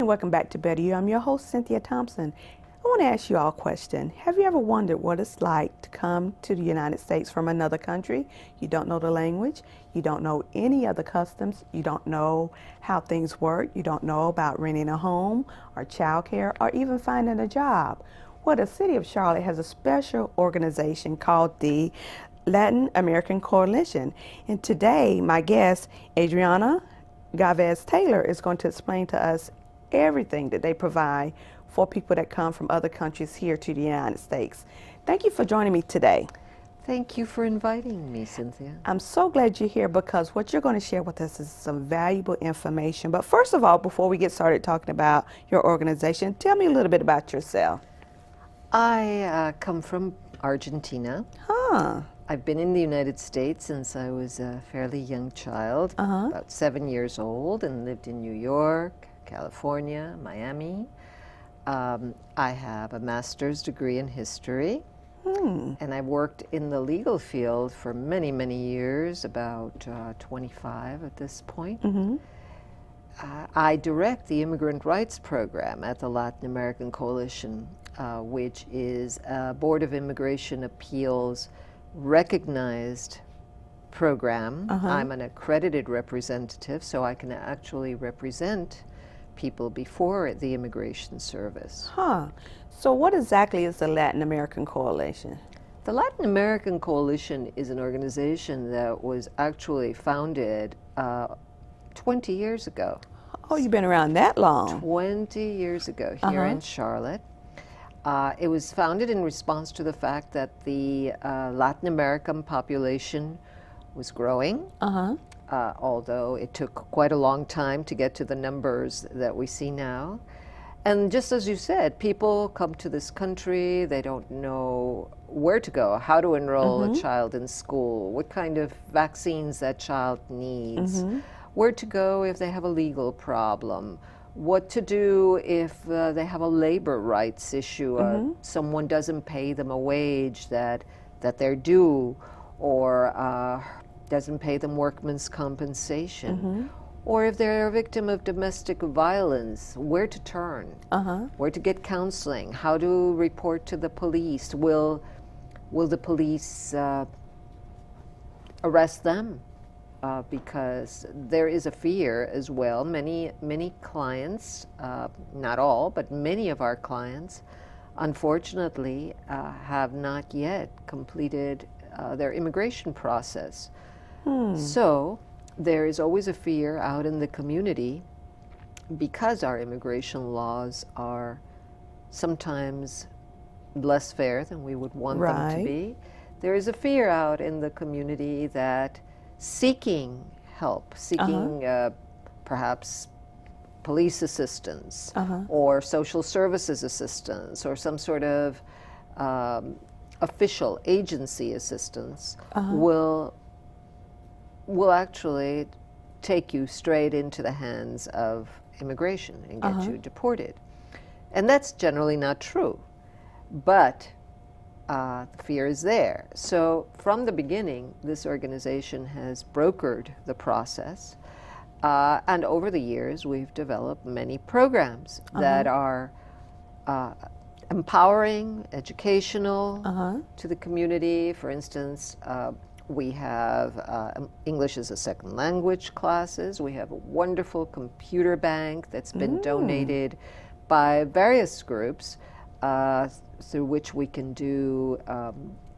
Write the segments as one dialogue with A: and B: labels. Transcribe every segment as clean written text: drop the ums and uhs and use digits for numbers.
A: Welcome back to Better You. I'm your host, Cynthia Thompson. I want to ask you all a question. Have you ever wondered what it's like to come to the United States from another country? You don't know the language, you don't know any other customs, you don't know how things work, you don't know about renting a home or childcare or even finding a job. Well, the city of Charlotte has a special organization called the Latin American Coalition. And today, my guest, Adriana Galvez Taylor, is going to explain to us everything that they provide for people that come from other countries here to the United States. Thank you for joining me today.
B: Thank you for inviting me, Cynthia.
A: I'm so glad you're here because what you're going to share with us is some valuable information. But first of all, before we get started talking about your organization, tell me a little bit about yourself.
B: I come from Argentina.
A: Huh.
B: I've been in the United States since I was a fairly young child, about 7 years old, and lived in New York, California, Miami. I have a master's degree in history, and I've worked in the legal field for many, many years, about 25 at this point. I direct the Immigrant Rights Program at the Latin American Coalition, which is a Board of Immigration Appeals recognized program. I'm an accredited representative, so I can actually represent people before the Immigration Service.
A: So what exactly is the Latin American Coalition?
B: The Latin American Coalition is an organization that was actually founded 20 years ago.
A: Oh, you've been around that long.
B: 20 years ago here in Charlotte. It was founded in response to the fact that the Latin American population was growing. Although it took quite a long time to get to the numbers that we see now. And just as you said, people come to this country, they don't know where to go, how to enroll a child in school, what kind of vaccines that child needs, where to go if they have a legal problem, what to do if they have a labor rights issue, or someone doesn't pay them a wage that they're due, or doesn't pay them workman's compensation, or if they're a victim of domestic violence, where to turn, where to get counseling, how to report to the police, will the police arrest them? Because there is a fear as well. Many clients, not all, but many of our clients, unfortunately, have not yet completed their immigration process. So there is always a fear out in the community, because our immigration laws are sometimes less fair than we would want them to be. There is a fear out in the community that seeking help, seeking perhaps police assistance or social services assistance or some sort of official agency assistance will actually take you straight into the hands of immigration and get you deported. And that's generally not true, but the fear is there. So from the beginning, this organization has brokered the process, and over the years we've developed many programs that are empowering, educational to the community. For instance, we have English as a second language classes. We have a wonderful computer bank that's been donated by various groups through which we can do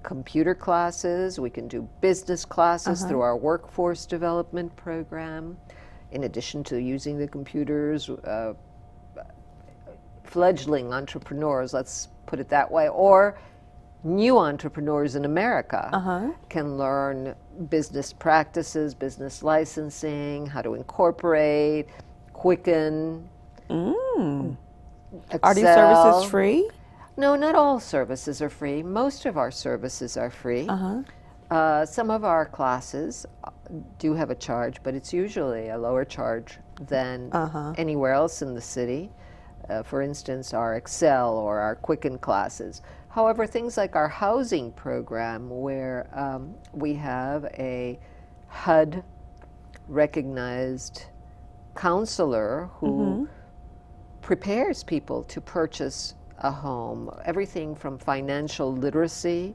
B: computer classes, we can do business classes through our workforce development program. In addition to using the computers, fledgling entrepreneurs, let's put it that way, or new entrepreneurs in America can learn business practices, business licensing, how to incorporate, Quicken, Excel.
A: Are these services free?
B: No, not all services are free. Most of our services are free. Some of our classes do have a charge, but it's usually a lower charge than anywhere else in the city. For instance, our Excel or our Quicken classes. However, things like our housing program, where we have a HUD recognized counselor who prepares people to purchase a home, everything from financial literacy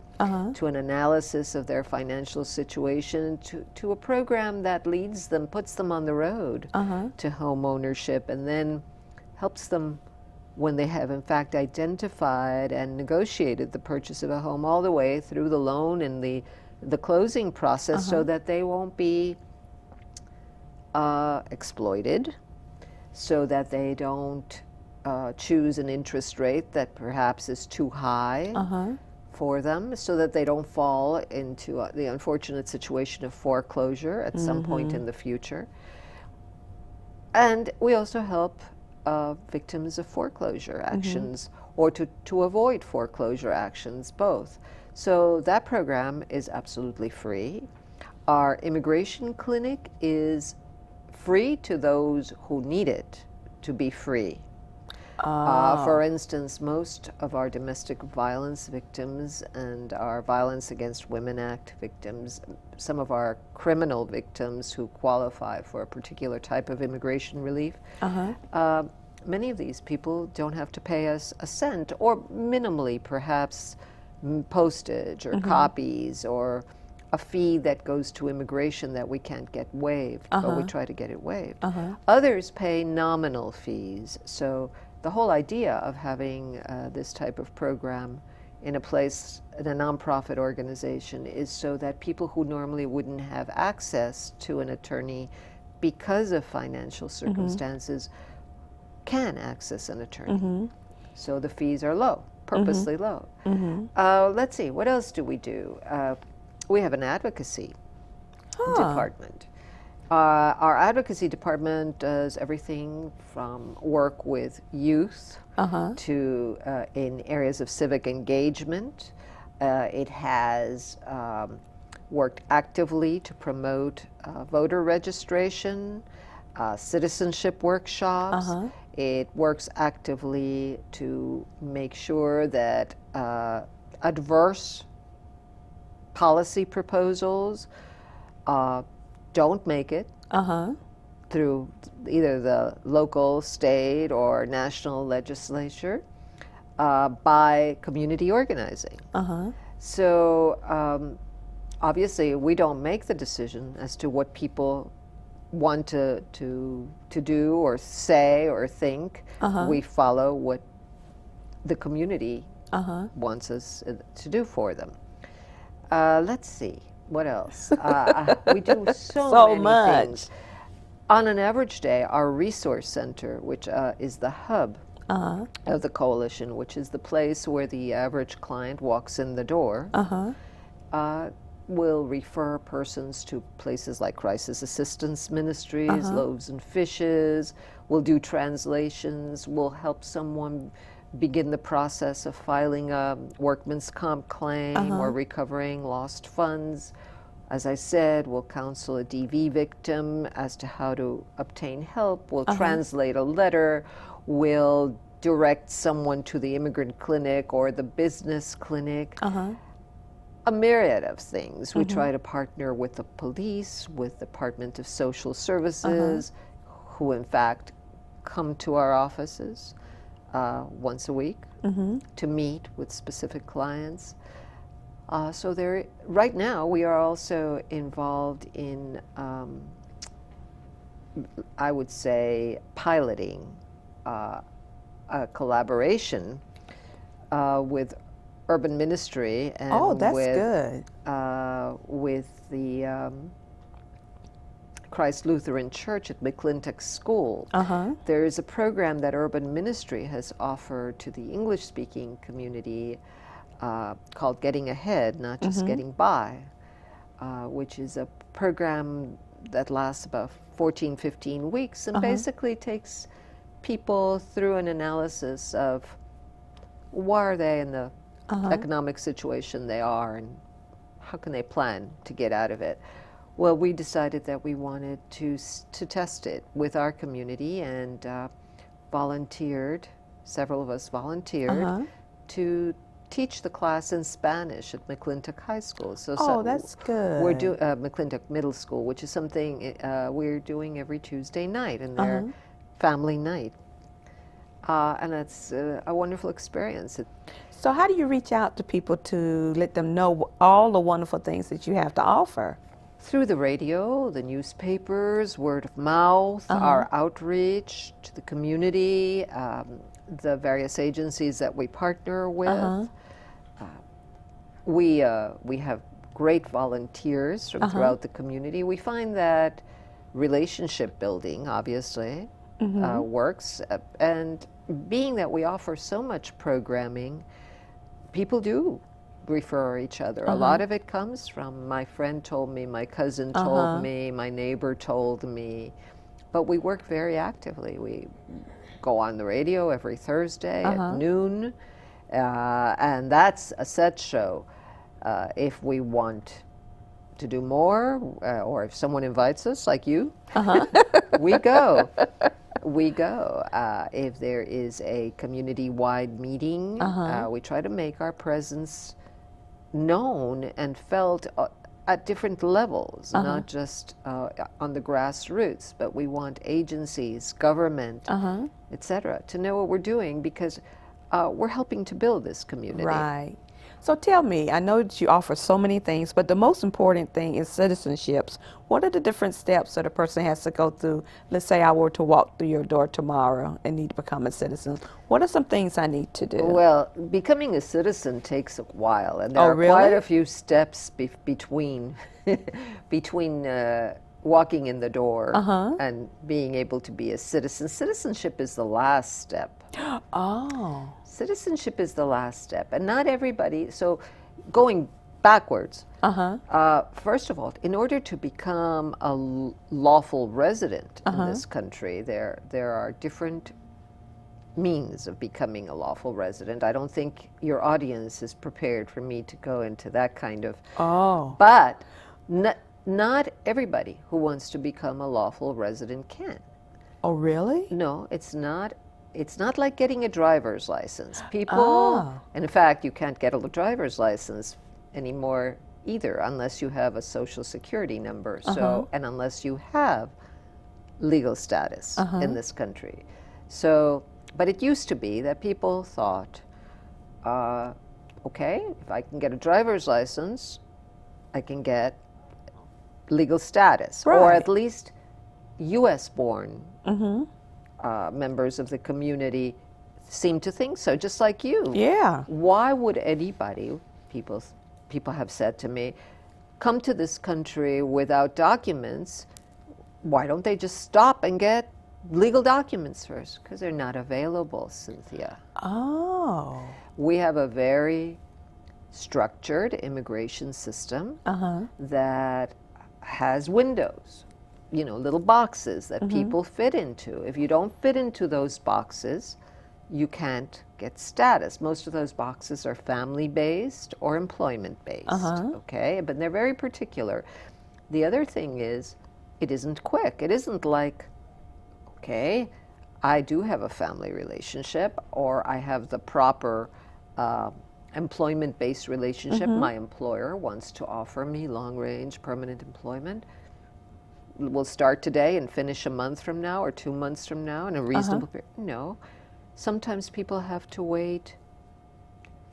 B: to an analysis of their financial situation to a program that leads them, puts them on the road to home ownership, and then helps them when they have in fact identified and negotiated the purchase of a home all the way through the loan and the closing process so that they won't be exploited, so that they don't choose an interest rate that perhaps is too high for them, so that they don't fall into the unfortunate situation of foreclosure at some point in the future. And we also help victims of foreclosure actions or to avoid foreclosure actions, both. So that program is absolutely free. Our immigration clinic is free to those who need it to be free. For instance, most of our domestic violence victims and our Violence Against Women Act victims, some of our criminal victims who qualify for a particular type of immigration relief, many of these people don't have to pay us a cent, or minimally perhaps postage or copies or a fee that goes to immigration that we can't get waived, but we try to get it waived. Others pay nominal fees. So the whole idea of having this type of program in a place, in a nonprofit organization, is so that people who normally wouldn't have access to an attorney because of financial circumstances can access an attorney. So the fees are low, purposely low. Let's see, what else do we do? We have an advocacy department. Our advocacy department does everything from work with youth to in areas of civic engagement. It has worked actively to promote voter registration, citizenship workshops. It works actively to make sure that adverse policy proposals don't make it through either the local, state, or national legislature by community organizing. So obviously we don't make the decision as to what people want to do or say or think. We follow what the community wants us to do for them. Let's see, what else? We do so many
A: much
B: things. On an average day, our resource center, which is the hub of the Coalition, which is the place where the average client walks in the door, will refer persons to places like Crisis Assistance Ministries, Loaves and Fishes. We'll do translations. We'll help someone begin the process of filing a workman's comp claim or recovering lost funds. As I said, we'll counsel a DV victim as to how to obtain help. We'll translate a letter. We'll direct someone to the immigrant clinic or the business clinic. A myriad of things. We try to partner with the police, with the Department of Social Services, who in fact come to our offices once a week to meet with specific clients. So there, right now we are also involved in, I would say, piloting a collaboration with Urban Ministry and with the Christ Lutheran Church at McClintock School. There is a program that Urban Ministry has offered to the English-speaking community called Getting Ahead, Not Just Getting By, which is a program that lasts about 14, 15 weeks and basically takes people through an analysis of why are they in the economic situation they are and how can they plan to get out of it. Well, we decided that we wanted to test it with our community and volunteered, several of us volunteered to teach the class in Spanish at McClintock High School. So
A: that's good.
B: We're doing McClintock Middle School, which is something we're doing every Tuesday night in their family night. And it's a wonderful experience.
A: So how do you reach out to people to let them know all the wonderful things that you have to offer?
B: Through the radio, the newspapers, word of mouth, our outreach to the community, the various agencies that we partner with. We have great volunteers from throughout the community. We find that relationship building, obviously, works. And being that we offer so much programming, people do refer each other. A lot of it comes from my friend told me, my cousin told me, my neighbor told me. But we work very actively. We go on the radio every Thursday at noon, and that's a set show. If we want to do more, or if someone invites us, like you, we go. We go. If there is a community-wide meeting, we try to make our presence known and felt at different levels, not just on the grassroots, but we want agencies, government, etc., to know what we're doing, because we're helping to build this community.
A: Right. So tell me, I know that you offer so many things, but the most important thing is citizenships. What are the different steps that a person has to go through? Let's say I were to walk through your door tomorrow and need to become a citizen. What are some things I need to do?
B: Well, becoming a citizen takes a while, and there are quite a few steps between walking in the door and being able to be a citizen. Citizenship is the last step.
A: Oh.
B: Citizenship is the last step, and not everybody. So, going backwards, first of all, in order to become a lawful resident in this country, there are different means of becoming a lawful resident. I don't think your audience is prepared for me to go into that kind of.
A: Oh.
B: But not everybody who wants to become a lawful resident can.
A: Oh, really?
B: No, it's not. It's not like getting a driver's license. People, and in fact, you can't get a driver's license anymore either unless you have a social security number. So, and unless you have legal status in this country. So, but it used to be that people thought, okay, if I can get a driver's license, I can get legal status, or at least U.S. born members of the community seem to think so, just like you.
A: Yeah.
B: Why would anybody, people have said to me, come to this country without documents? Why don't they just stop and get legal documents first? Because they're not available, Cynthia.
A: Oh.
B: We have a very structured immigration system that has windows, you know, little boxes that people fit into. If you don't fit into those boxes, you can't get status. Most of those boxes are family-based or employment-based, okay? But they're very particular. The other thing is, it isn't quick. It isn't like, okay, I do have a family relationship, or I have the proper employment-based relationship. My employer wants to offer me long-range permanent employment. We'll start today and finish a month from now or 2 months from now in a reasonable period. No. Sometimes people have to wait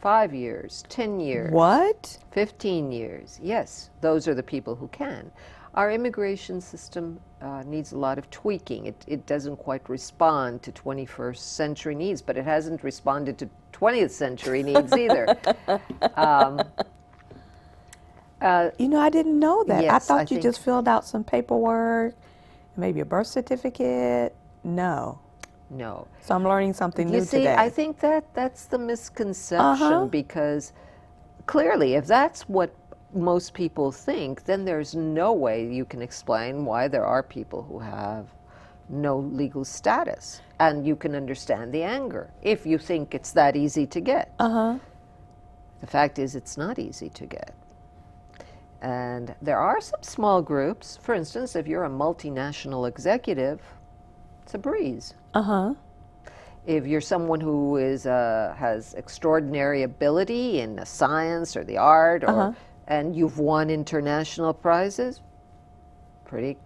B: 5 years, 10 years.
A: What?
B: 15 years. Yes, those are the people who can. Our immigration system needs a lot of tweaking. It doesn't quite respond to 21st century needs, but it hasn't responded to 20th century needs either.
A: You know, I didn't know that.
B: Yes,
A: I thought you just filled out some paperwork, maybe a birth certificate. No.
B: No.
A: So I'm learning something new today.
B: You see, I think that's the misconception, because clearly, if that's what most people think, then there's no way you can explain why there are people who have no legal status. And you can understand the anger if you think it's that easy to get. The fact is, it's not easy to get. And there are some small groups. For instance, if you're a multinational executive, it's a breeze. If you're someone who has extraordinary ability in the science or the art, and you've won international prizes, pretty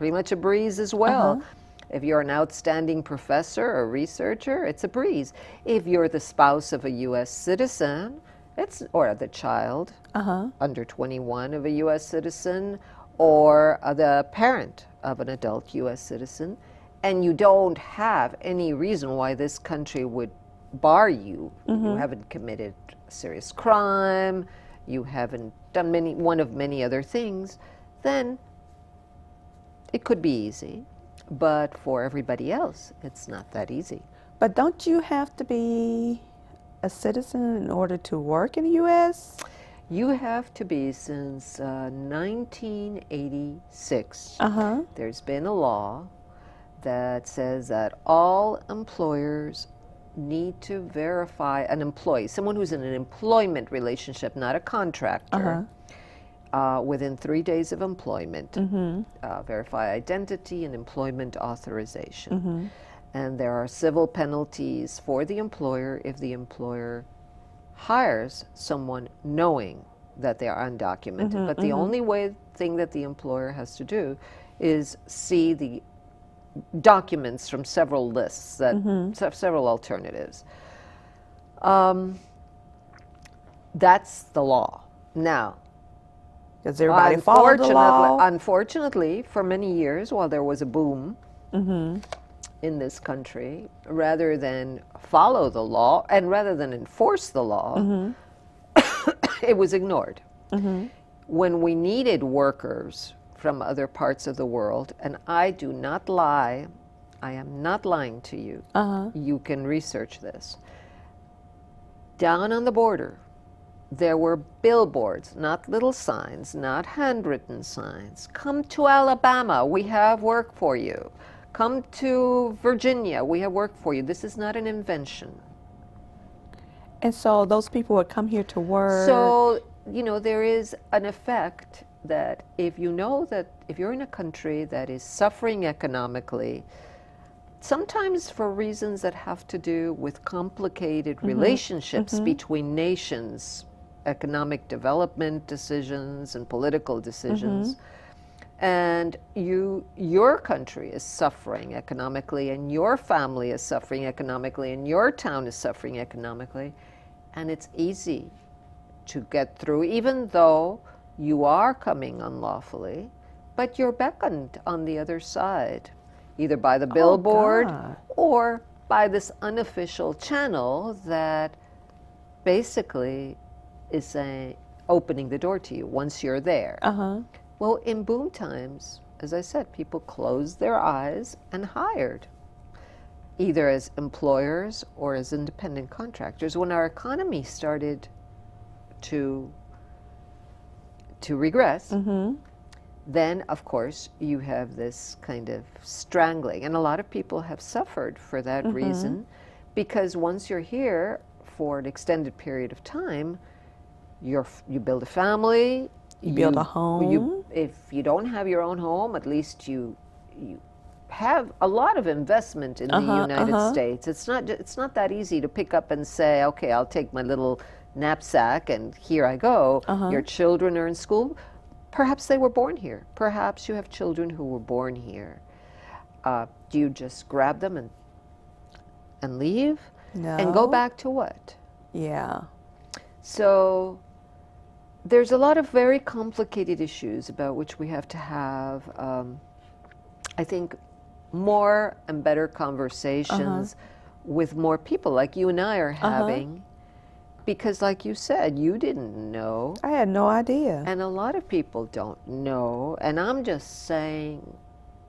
B: much a breeze as well. If you're an outstanding professor or researcher, it's a breeze. If you're the spouse of a U.S. citizen, or the child under 21 of a U.S. citizen, or the parent of an adult U.S. citizen, and you don't have any reason why this country would bar you. You haven't committed a serious crime, you haven't done one of many other things, then it could be easy. But for everybody else, it's not that easy.
A: But don't you have to be a citizen in order to work in the U.S.?
B: You have to be since 1986. There's been a law that says that all employers need to verify an employee, someone who's in an employment relationship, not a contractor, within 3 days of employment, verify identity and employment authorization. And there are civil penalties for the employer if the employer hires someone knowing that they are undocumented. But the only thing that the employer has to do is see the documents from several lists, that several alternatives. That's the law. Now,
A: does everybody follow the law?
B: Unfortunately, for many years, while there was a boom in this country, rather than follow the law and rather than enforce the law, it was ignored. When we needed workers from other parts of the world, and I do not lie, I am not lying to you, you can research this. Down on the border, there were billboards, not little signs, not handwritten signs. Come to Alabama, we have work for you. Come to Virginia, we have work for you. This is not an invention.
A: And so those people would come here to work.
B: So, you know, there is an effect that if you know that if you're in a country that is suffering economically, sometimes for reasons that have to do with complicated relationships between nations, economic development decisions and political decisions, and your country is suffering economically, and your family is suffering economically, and your town is suffering economically, and it's easy to get through, even though you are coming unlawfully, but you're beckoned on the other side, either by the billboard or by this unofficial channel that basically is saying, opening the door to you once you're there. Well, in boom times, as I said, people closed their eyes and hired, either as employers or as independent contractors. When our economy started to regress, then of course you have this kind of strangling, and a lot of people have suffered for that reason, because once you're here for an extended period of time, you build a family,
A: you build a home.
B: If you don't have your own home, at least you have a lot of investment in the United States. It's not that easy to pick up and say, okay, I'll take my little knapsack and here I go. Your children are in school. Perhaps they were born here. Perhaps you have children who were born here. Do you just grab them and leave?
A: No.
B: And go back to what?
A: Yeah.
B: So there's a lot of very complicated issues about which we have to have, I think, more and better conversations with more people like you and I are having. Because like you said, you didn't know.
A: I had no idea.
B: And a lot of people don't know. And I'm just saying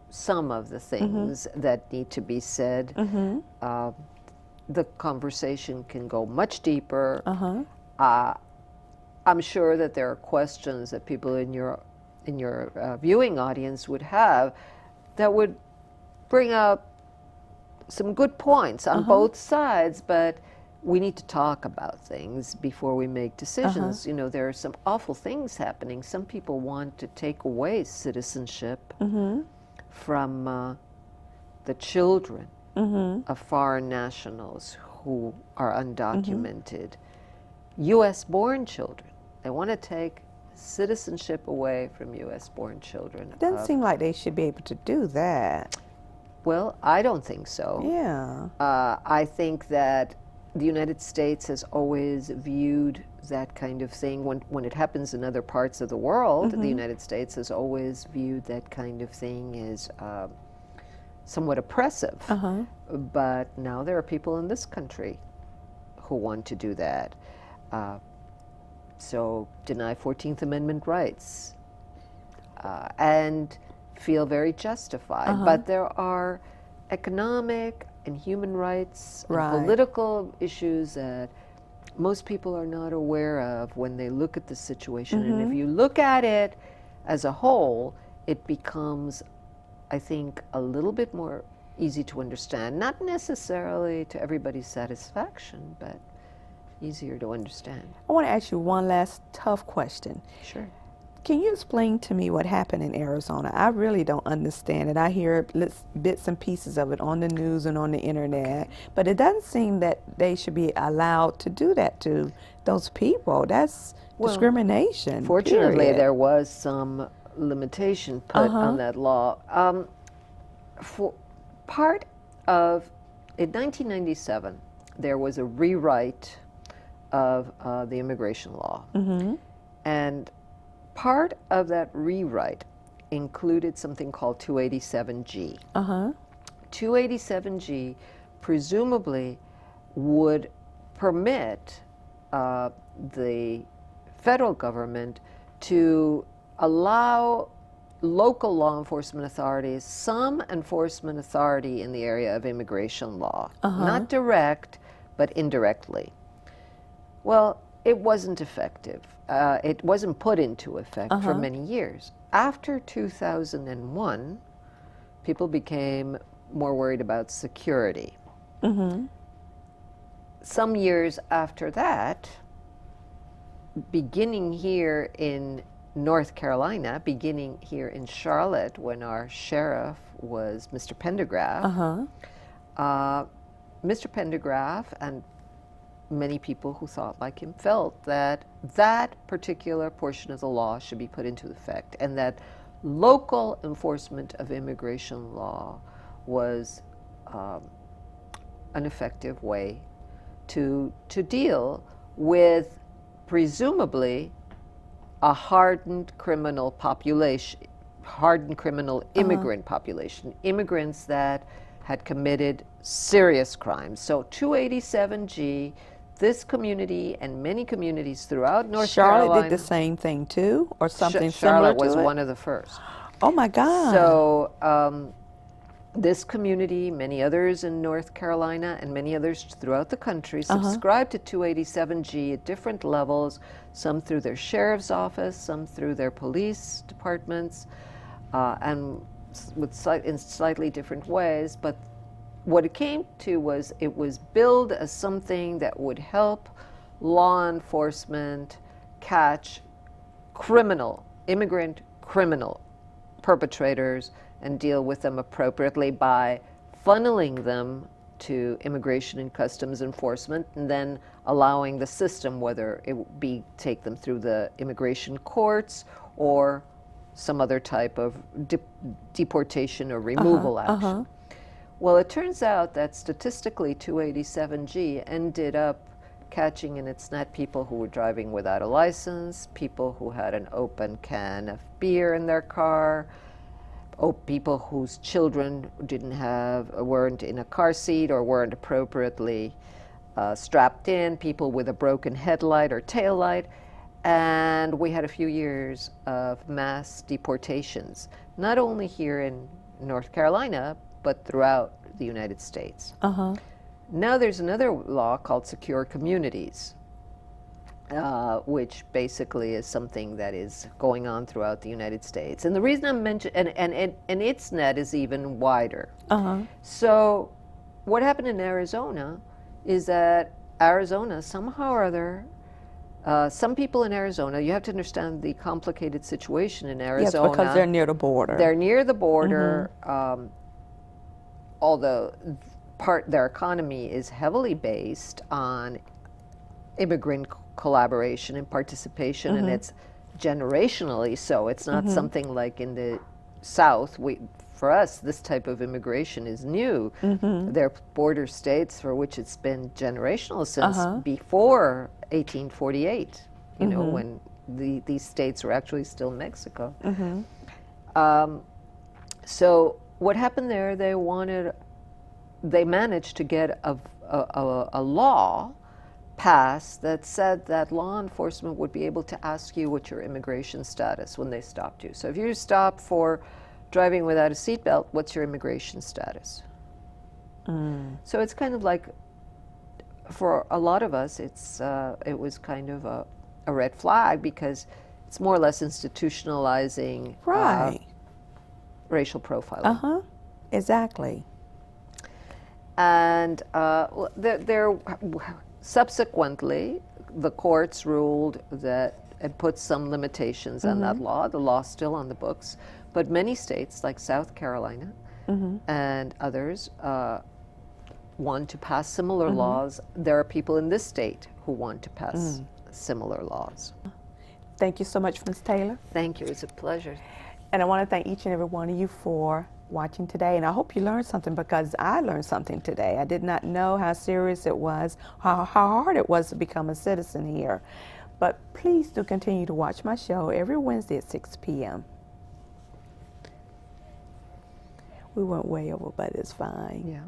B: some of the things that need to be said. The conversation can go much deeper. I'm sure that there are questions that people in your viewing audience would have that would bring up some good points on both sides, but we need to talk about things before we make decisions. You know, there are some awful things happening. Some people want to take away citizenship from the children of foreign nationals who are undocumented. U.S.-born children. They want to take citizenship away from U.S.-born children.
A: It doesn't seem like they should be able to do that.
B: Well, I don't think so.
A: Yeah.
B: I think that the United States has always viewed that kind of thing, when it happens in other parts of the world, the United States has always viewed that kind of thing as somewhat oppressive. But now there are people in this country who want to do that. So deny 14th Amendment rights and feel very justified. But there are economic and human rights and political issues that most people are not aware of when they look at the situation. And if you look at it as a whole, it becomes, I think, a little bit more easy to understand. Not necessarily to everybody's satisfaction, but easier to understand.
A: I want to ask you one last tough question.
B: Sure.
A: Can you explain to me what happened in Arizona? I really don't understand it. I hear bits and pieces of it on the news and on the internet, but it doesn't seem that they should be allowed to do that to those people. That's discrimination.
B: Fortunately,
A: period.
B: there was some limitation put on that law. For part of, in 1997, there was a rewrite of the immigration law. And part of that rewrite included something called 287G. 287G presumably would permit the federal government to allow local law enforcement authorities some enforcement authority in the area of immigration law. Not direct, but indirectly. Well, it wasn't effective. It wasn't put into effect for many years. After 2001, people became more worried about security. Some years after that, beginning here in North Carolina, beginning here in Charlotte, when our sheriff was Mr. Pendergraft, Mr. Pendergraft and many people who thought like him felt that that particular portion of the law should be put into effect, and that local enforcement of immigration law was an effective way to deal with presumably a hardened criminal population, hardened criminal immigrant population, immigrants that had committed serious crimes. So 287G, this community and many communities throughout North Carolina.
A: Charlotte did the same thing too, or something
B: Charlotte
A: similar to
B: was
A: it?
B: one of the first.
A: Oh my God.
B: So this community, many others in North Carolina and many others throughout the country subscribed to 287G at different levels, some through their sheriff's office, some through their police departments, and in slightly different ways. But what it came to was it was billed as something that would help law enforcement catch immigrant criminal perpetrators and deal with them appropriately by funneling them to Immigration and Customs Enforcement, and then allowing the system, whether it would be take them through the immigration courts or some other type of deportation or removal action. Well, it turns out that statistically 287G ended up catching in its net people who were driving without a license, people who had an open can of beer in their car, people whose children weren't in a car seat or weren't appropriately strapped in, people with a broken headlight or tail light. And we had a few years of mass deportations, not only here in North Carolina, but throughout the United States. Now there's another law called Secure Communities, which basically is something that is going on throughout the United States. And the reason I'm mentioning, and its net is even wider. So what happened in Arizona is that Arizona, somehow or other, some people in Arizona, you have to understand the complicated situation in Arizona.
A: Yes, because they're near the border.
B: They're near the border, although their economy is heavily based on immigrant collaboration and participation, and it's generationally so. It's not something like in the South. for us, this type of immigration is new. There are border states for which it's been generational since before 1848, you know, when these states were actually still Mexico. So what happened there, they managed to get a law passed that said that law enforcement would be able to ask you what your immigration status when they stopped you. So if you're stopped for driving without a seatbelt, what's your immigration status? So it's kind of like, for a lot of us, it was kind of a red flag, because it's more or less institutionalizing racial profiling.
A: Exactly.
B: And subsequently, the courts ruled that it put some limitations on that law. The law's still on the books, but many states, like South Carolina and others, want to pass similar laws. There are people in this state who want to pass similar laws.
A: Thank you so much, Ms. Taylor.
B: Thank you. It's a pleasure.
A: And I want to thank each and every one of you for watching today, and I hope you learned something, because I learned something today. I did not know how serious it was, how hard it was to become a citizen here. But please do continue to watch my show every Wednesday at 6 p.m. We went way over, but it's fine.
B: Yeah.